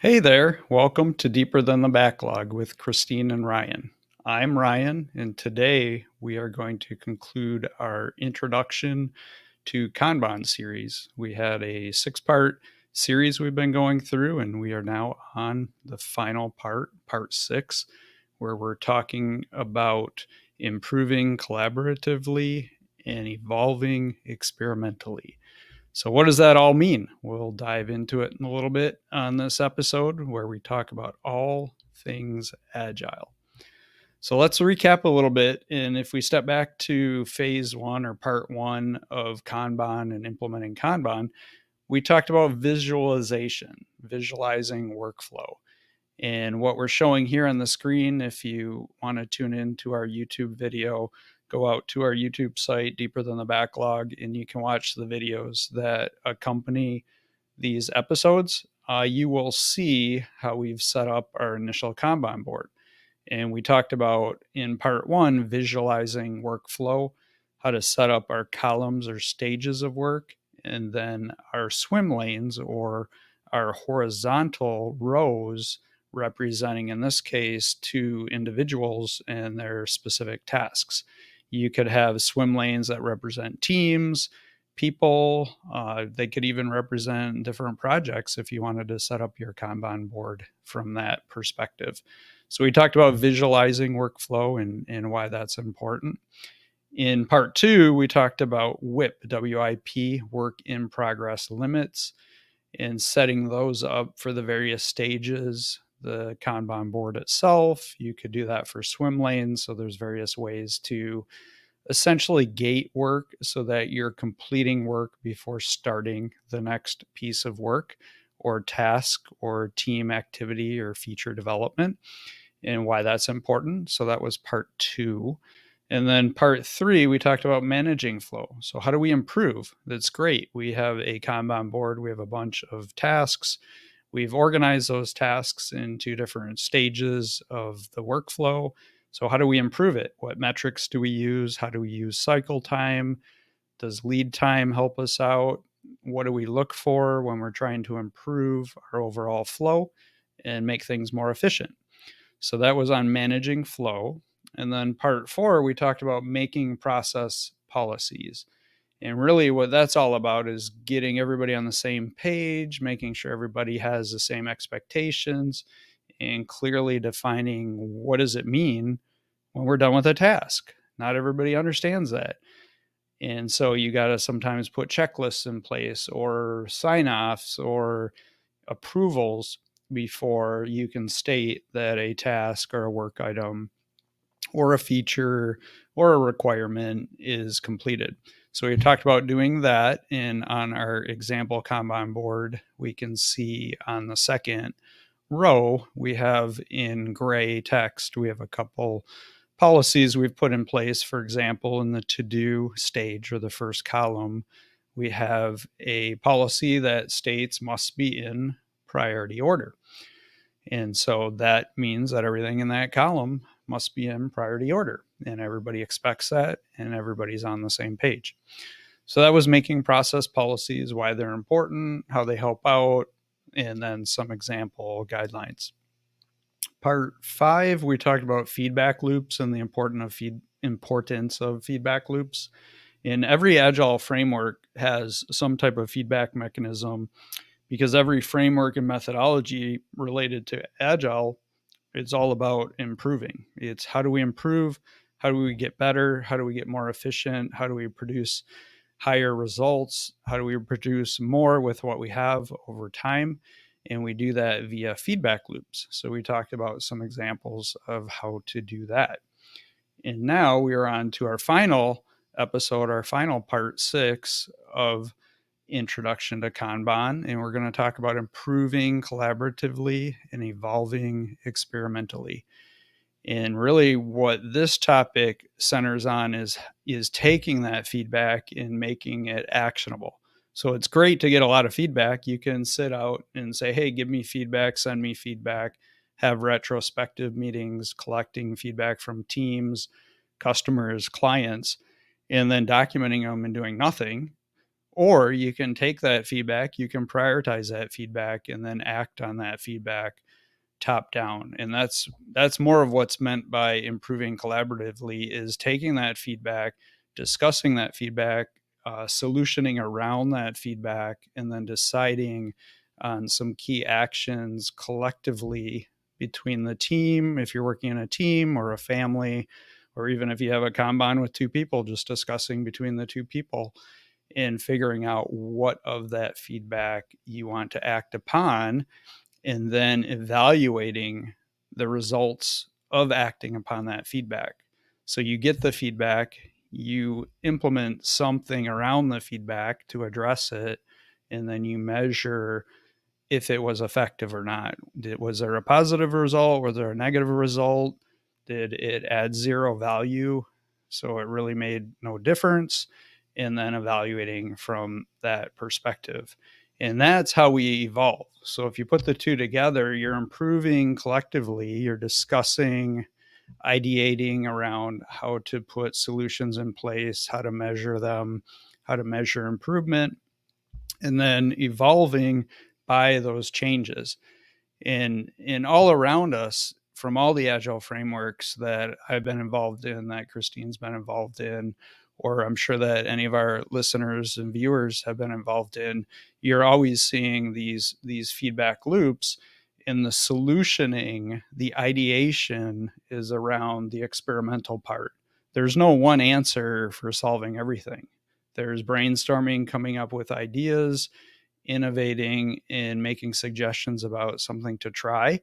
Hey there, welcome to Deeper Than the Backlog with Christine and Ryan. I'm Ryan, and today we are going to conclude our introduction to Kanban series. We had a 6 part series we've been going through, and we are now on the final part, part 6, where we're talking about improving collaboratively and evolving experimentally. So, what does that all mean? We'll dive into it in a little bit on this episode where we talk about all things agile. So, let's recap a little bit. And if we step back to phase 1 or part 1 of Kanban and implementing Kanban, we talked about visualization, visualizing workflow. And what we're showing here on the screen, if you want to tune into our YouTube video, go out to our YouTube site, Deeper Than the Backlog, and you can watch the videos that accompany these episodes. You will see how we've set up our initial Kanban board. And we talked about in part 1, visualizing workflow, how to set up our columns or stages of work, and then our swim lanes or our horizontal rows representing, in this case, 2 individuals and their specific tasks. You could have swim lanes that represent teams, people. They could even represent different projects if you wanted to set up your Kanban board from that perspective. So we talked about visualizing workflow and why that's important. In part 2, we talked about WIP, work in progress limits, and setting those up for the various stages. The Kanban board itself, you could do that for swim lanes. So there's various ways to essentially gate work so that you're completing work before starting the next piece of work or task or team activity or feature development, and why that's important. So that was part 2. And then part 3, we talked about managing flow. So how do we improve? That's great. We have a Kanban board. We have a bunch of tasks. We've organized those tasks into different stages of the workflow. So how do we improve it? What metrics do we use? How do we use cycle time? Does lead time help us out? What do we look for when we're trying to improve our overall flow and make things more efficient? So that was on managing flow. And then part 4, we talked about making process policies. And really, what that's all about is getting everybody on the same page, making sure everybody has the same expectations, and clearly defining what does it mean when we're done with a task. Not everybody understands that. And so you got to sometimes put checklists in place or sign offs or approvals before you can state that a task or a work item or a feature or a requirement is completed. So we talked about doing that, and on our example Kanban board, we can see on the second row, we have in gray text, we have a couple policies we've put in place. For example, in the to-do stage or the first column, we have a policy that states must be in priority order. And so that means that everything in that column must be in priority order, and everybody expects that, and everybody's on the same page. So that was making process policies, why they're important, how they help out, and then some example guidelines. Part 5, we talked about feedback loops and the importance of feedback loops. And every Agile framework has some type of feedback mechanism, because every framework and methodology related to Agile, it's all about improving. It's how do we improve? How do we get better? How do we get more efficient? How do we produce higher results? How do we produce more with what we have over time? And we do that via feedback loops. So we talked about some examples of how to do that. And now we are on to our final episode, our final part 6 of Introduction to Kanban. And we're going to talk about improving collaboratively and evolving experimentally. And really what this topic centers on is taking that feedback and making it actionable. So it's great to get a lot of feedback. You can sit out and say, hey, give me feedback, send me feedback, have retrospective meetings, collecting feedback from teams, customers, clients, and then documenting them and doing nothing. Or you can take that feedback, you can prioritize that feedback, and then act on that feedback top down. And that's more of what's meant by improving collaboratively, is taking that feedback, discussing that feedback, solutioning around that feedback, and then deciding on some key actions collectively between the team, if you're working in a team or a family, or even if you have a Kanban with two people, just discussing between the two people and figuring out what of that feedback you want to act upon, and then evaluating the results of acting upon that feedback. So you get the feedback, you implement something around the feedback to address it, and then you measure if it was effective or not. Was there a positive result? Was there a negative result? Did it add zero value? So it really made no difference. And then evaluating from that perspective. And that's how we evolve. So if you put the two together, you're improving collectively, you're discussing, ideating around how to put solutions in place, how to measure them, how to measure improvement, and then evolving by those changes. And all around us, from all the agile frameworks that I've been involved in, that Christine's been involved in, or I'm sure that any of our listeners and viewers have been involved in, you're always seeing these feedback loops. In the solutioning, the ideation is around the experimental part. There's no one answer for solving everything. There's brainstorming, coming up with ideas, innovating, and making suggestions about something to try.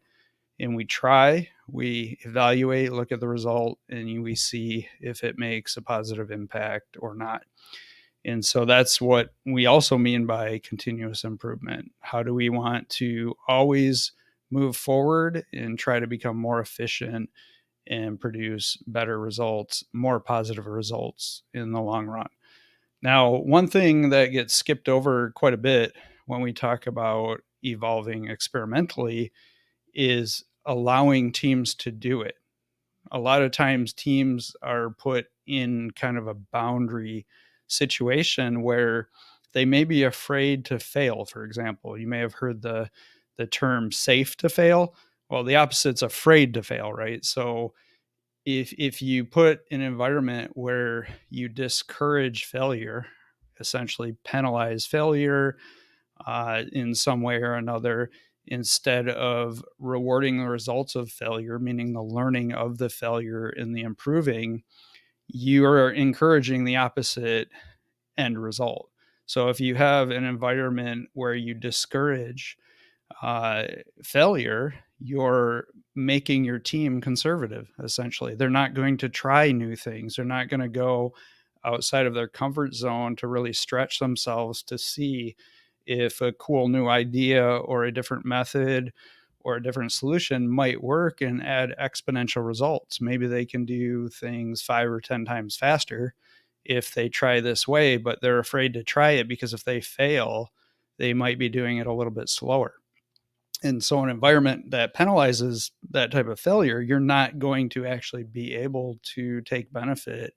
And we evaluate, look at the result, and we see if it makes a positive impact or not. And so that's what we also mean by continuous improvement. How do we want to always move forward and try to become more efficient and produce better results, more positive results in the long run? Now, one thing that gets skipped over quite a bit when we talk about evolving experimentally is allowing teams to do it. A lot of times teams are put in kind of a boundary situation where they may be afraid to fail. For example, you may have heard the term safe to fail. Well, the opposite's afraid to fail, right? So if you put an environment where you discourage failure, essentially penalize failure in some way or another, instead of rewarding the results of failure, meaning the learning of the failure and the improving, you are encouraging the opposite end result. So if you have an environment where you discourage uh, failure, you're making your team conservative, essentially. They're not going to try new things. They're not going to go outside of their comfort zone to really stretch themselves to see if a cool new idea or a different method or a different solution might work and add exponential results. Maybe they can do things 5 or 10 times faster if they try this way, but they're afraid to try it because if they fail, they might be doing it a little bit slower. And so an environment that penalizes that type of failure, you're not going to actually be able to take benefit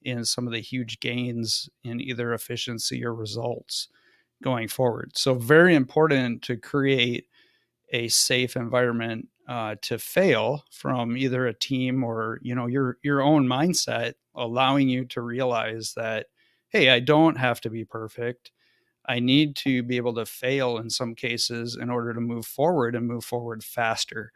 in some of the huge gains in either efficiency or results going forward. So very important to create a safe environment to fail from either a team or your own mindset, allowing you to realize that, hey, I don't have to be perfect. I need to be able to fail in some cases in order to move forward and move forward faster.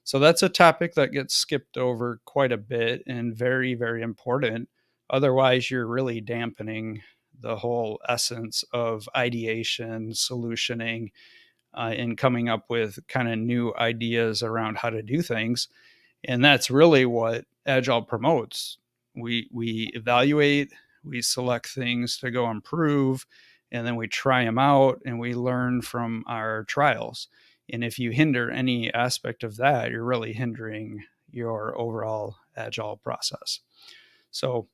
So that's a topic that gets skipped over quite a bit and very, very important. Otherwise, you're really dampening the whole essence of ideation, solutioning, and coming up with kind of new ideas around how to do things. And that's really what Agile promotes. We evaluate, we select things to go improve, and then we try them out and we learn from our trials. And if you hinder any aspect of that, you're really hindering your overall Agile process. So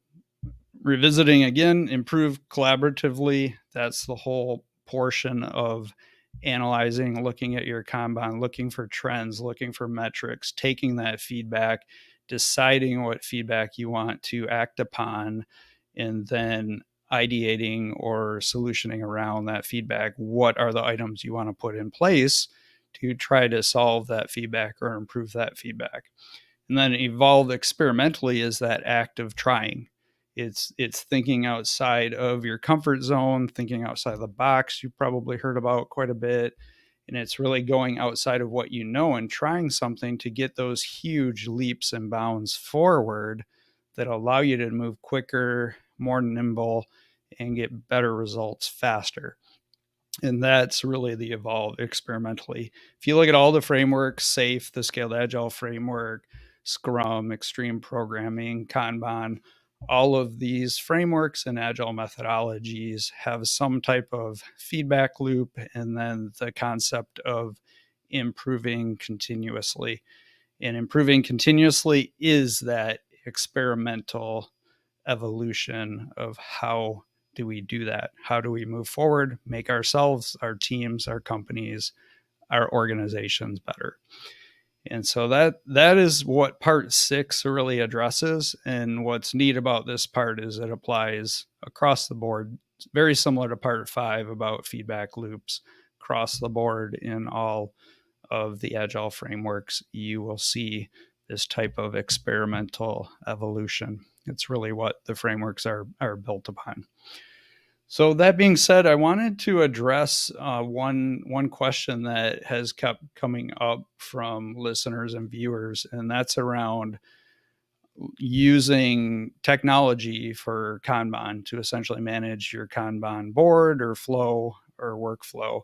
revisiting again, improve collaboratively. That's the whole portion of analyzing, looking at your Kanban, looking for trends, looking for metrics, taking that feedback, deciding what feedback you want to act upon, and then ideating or solutioning around that feedback. What are the items you want to put in place to try to solve that feedback or improve that feedback? And then evolve experimentally is that act of trying. It's thinking outside of your comfort zone, thinking outside the box. You've probably heard about quite a bit. And it's really going outside of what you know and trying something to get those huge leaps and bounds forward that allow you to move quicker, more nimble, and get better results faster. And that's really the evolve experimentally. If you look at all the frameworks, SAFe, the Scaled Agile framework, Scrum, Extreme Programming, Kanban, all of these frameworks and agile methodologies have some type of feedback loop, and then the concept of improving continuously. And improving continuously is that experimental evolution of how do we do that? How do we move forward, make ourselves, our teams, our companies, our organizations better? And so that is what part 6 really addresses. And what's neat about this part is it applies across the board. It's very similar to part 5 about feedback loops. Across the board in all of the agile frameworks, you will see this type of experimental evolution. It's really what the frameworks are built upon. So that being said, I wanted to address one question that has kept coming up from listeners and viewers, and that's around using technology for Kanban to essentially manage your Kanban board or flow or workflow.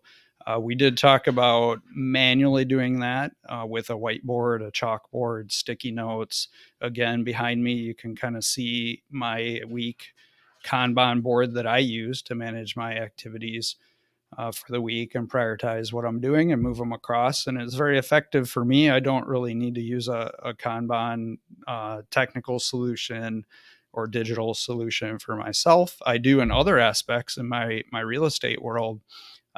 We did talk about manually doing that with a whiteboard, a chalkboard, sticky notes. Again, behind me, you can kind of see my week Kanban board that I use to manage my activities for the week and prioritize what I'm doing and move them across. And it's very effective for me. I don't really need to use a Kanban technical solution or digital solution for myself. I do in other aspects in my real estate world.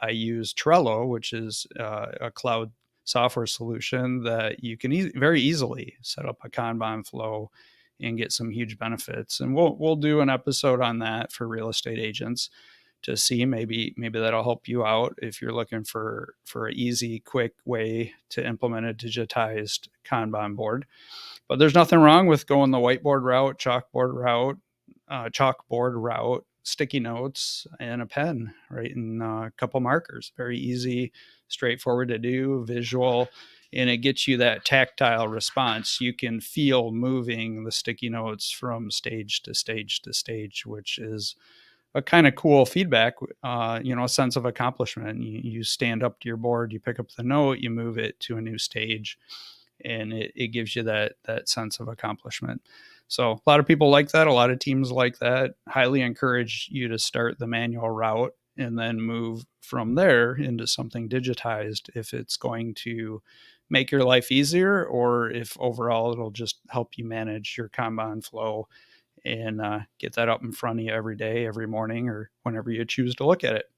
I use Trello, which is a cloud software solution that you can very easily set up a Kanban flow and get some huge benefits. And we'll do an episode on that for real estate agents to see. Maybe that'll help you out if you're looking for an easy, quick way to implement a digitized Kanban board. But there's nothing wrong with going the whiteboard route, chalkboard route, sticky notes, and a pen, right? And a couple markers. Very easy, straightforward to do, visual, and it gets you that tactile response. You can feel moving the sticky notes from stage to stage to stage, which is a kind of cool feedback, a sense of accomplishment. You stand up to your board, you pick up the note, you move it to a new stage, and it gives you that sense of accomplishment. So a lot of people like that. A lot of teams like that. Highly encourage you to start the manual route and then move from there into something digitized if it's going to make your life easier, or if overall it'll just help you manage your Kanban flow and get that up in front of you every day, every morning, or whenever you choose to look at it.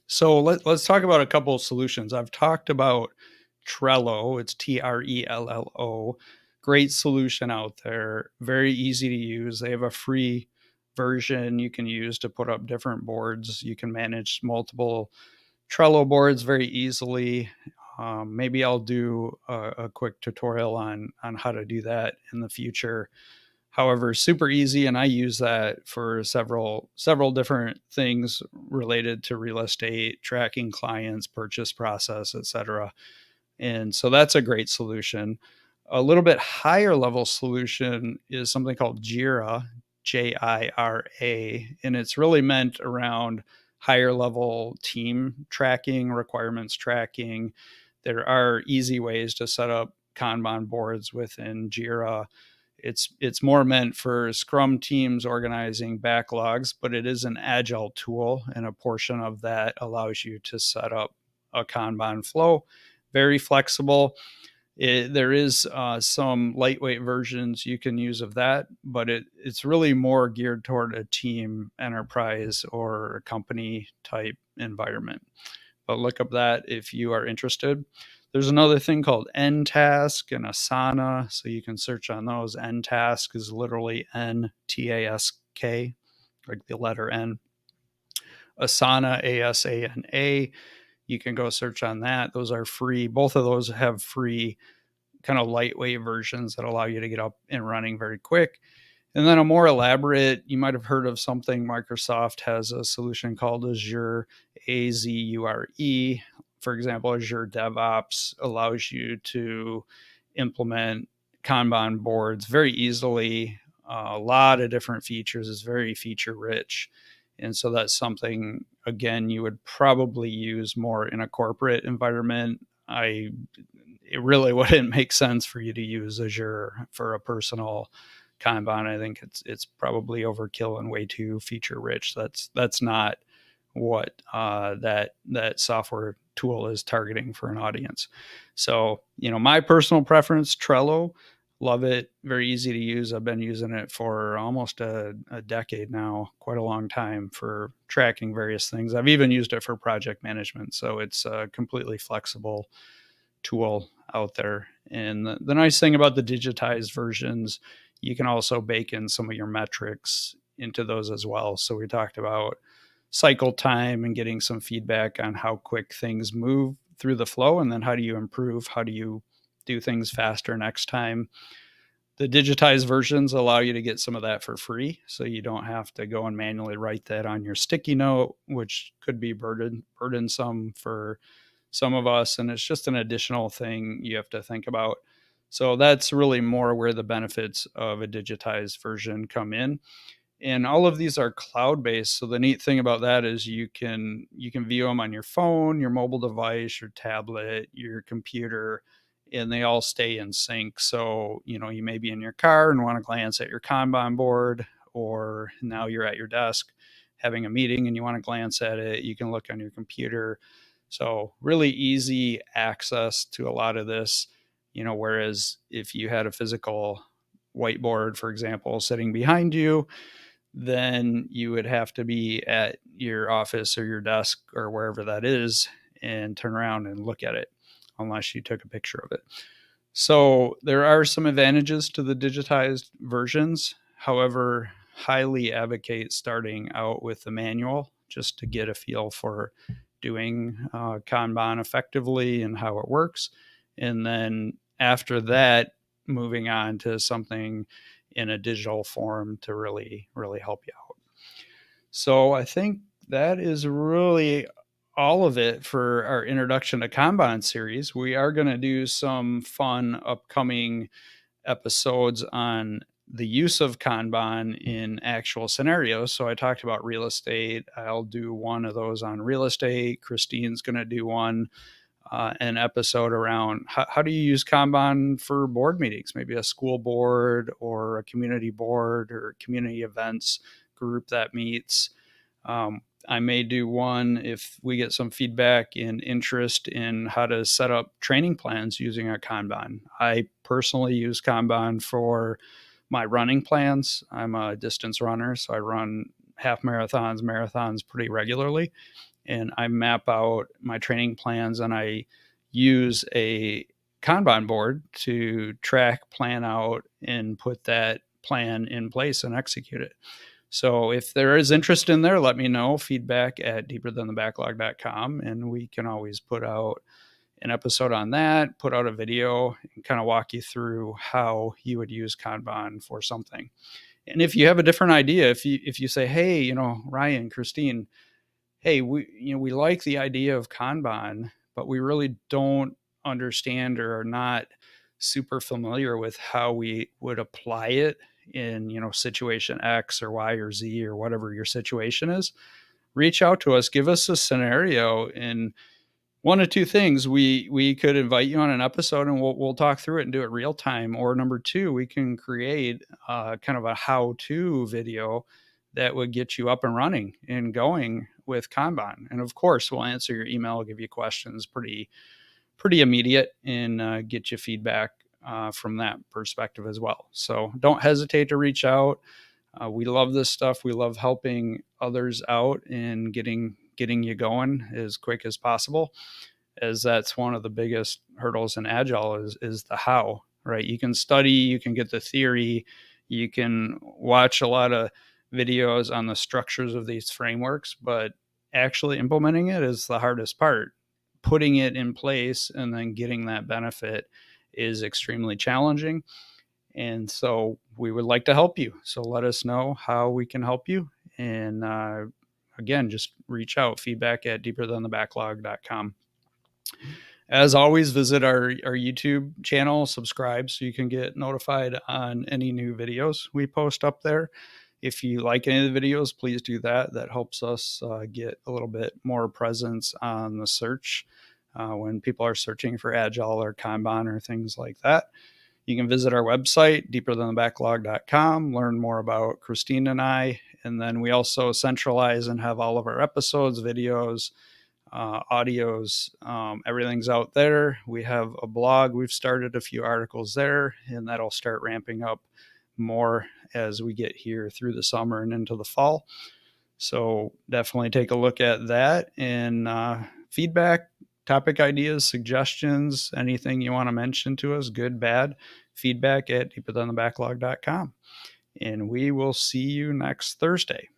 So let's talk about a couple of solutions. I've talked about Trello. It's Trello. Great solution out there. Very easy to use. They have a free version you can use to put up different boards. You can manage multiple Trello boards very easily. Maybe I'll do a quick tutorial on how to do that in the future. However, super easy, and I use that for several different things related to real estate, tracking clients, purchase process, etc. And so that's a great solution. A little bit higher level solution is something called Jira, Jira, and it's really meant around higher level team tracking, requirements tracking. There are easy ways to set up Kanban boards within Jira. It's more meant for Scrum teams organizing backlogs, but it is an agile tool, and a portion of that allows you to set up a Kanban flow. Very flexible. There is some lightweight versions you can use of that, but it's really more geared toward a team, enterprise, or a company type environment. But look up that if you are interested. There's another thing called Ntask and Asana, so you can search on those. Ntask is literally Ntask, like the letter N. Asana, ASANA. You can go search on that. Those are free. Both of those have free kind of lightweight versions that allow you to get up and running very quick. And then a more elaborate, you might have heard of something. Microsoft has a solution called Azure, Azure. For example, Azure DevOps allows you to implement Kanban boards very easily. A lot of different features. It's very feature rich. And so that's something, again, you would probably use more in a corporate environment. It really wouldn't make sense for you to use Azure for a personal Kanban. I think it's probably overkill and way too feature rich. That's not what that software tool is targeting for an audience. So, my personal preference, Trello, love it. Very easy to use. I've been using it for almost a decade now, quite a long time for tracking various things. I've even used it for project management. So it's a completely flexible tool out there. And the nice thing about the digitized versions, you can also bake in some of your metrics into those as well. So we talked about cycle time and getting some feedback on how quick things move through the flow, and then how do you improve? How do you do things faster next time? The digitized versions allow you to get some of that for free, so you don't have to go and manually write that on your sticky note, which could be burdensome for some of us, and it's just an additional thing you have to think about. So that's really more where the benefits of a digitized version come in. And all of these are cloud based, so the neat thing about that is you can view them on your phone, your mobile device, your tablet, your computer, and they all stay in sync. So you may be in your car and want to glance at your Kanban board, or now you're at your desk having a meeting and you want to glance at it, you can look on your computer. So really easy access to a lot of this, whereas if you had a physical whiteboard, for example, sitting behind you, then you would have to be at your office or your desk or wherever that is and turn around and look at it unless you took a picture of it. So there are some advantages to the digitized versions. However, highly advocate starting out with the manual just to get a feel for doing Kanban effectively and how it works. And then after that, moving on to something in a digital form to really, really help you out. So I think that is really all of it for our introduction to Kanban series. We are going to do some fun upcoming episodes on the use of Kanban in actual scenarios. So I talked about real estate. I'll do one of those on real estate. Christine's going to do one, an episode around how do you use Kanban for board meetings, maybe a school board or a community board or community events group that meets. I may do one if we get some feedback and interest in how to set up training plans using a Kanban. I personally use Kanban for my running plans. I'm a distance runner, so I run half marathons, marathons pretty regularly. And I map out my training plans and I use a Kanban board to track, plan out, and put that plan in place and execute it. So if there is interest in there, let me know. Feedback at deeperthanthebacklog.com, and we can always put out an episode on that, put out a video, and kind of walk you through how you would use Kanban for something. And if you have a different idea, if you say, hey, Ryan, Christine, hey, we like the idea of Kanban, but we really don't understand or are not super familiar with how we would apply it in, situation X or Y or Z or whatever your situation is. Reach out to us, give us a scenario, and one of two things: we could invite you on an episode and we'll talk through it and do it real time, or number two, we can create kind of a how-to video that would get you up and running and going with Kanban. And of course, we'll answer your email, give you questions pretty immediate, and get you feedback from that perspective as well. So don't hesitate to reach out. We love this stuff. We love helping others out and getting you going as quick as possible, as that's one of the biggest hurdles in Agile is the how, right? You can study, you can get the theory, you can watch a lot of videos on the structures of these frameworks, but actually implementing it is the hardest part. Putting it in place and then getting that benefit is extremely challenging. And so we would like to help you. So let us know how we can help you. And again, just reach out, feedback at deeperthanthebacklog.com. As always, visit our YouTube channel, subscribe so you can get notified on any new videos we post up there. If you like any of the videos, please do that. That helps us get a little bit more presence on the search when people are searching for Agile or Kanban or things like that. You can visit our website, deeperthanthebacklog.com, learn more about Christine and I. And then we also centralize and have all of our episodes, videos, audios, everything's out there. We have a blog. We've started a few articles there, and that'll start ramping up more as we get here through the summer and into the fall. So definitely take a look at that, and feedback, topic ideas, suggestions, anything you want to mention to us, good, bad, feedback at deeperthanthebacklog.com. And we will see you next Thursday.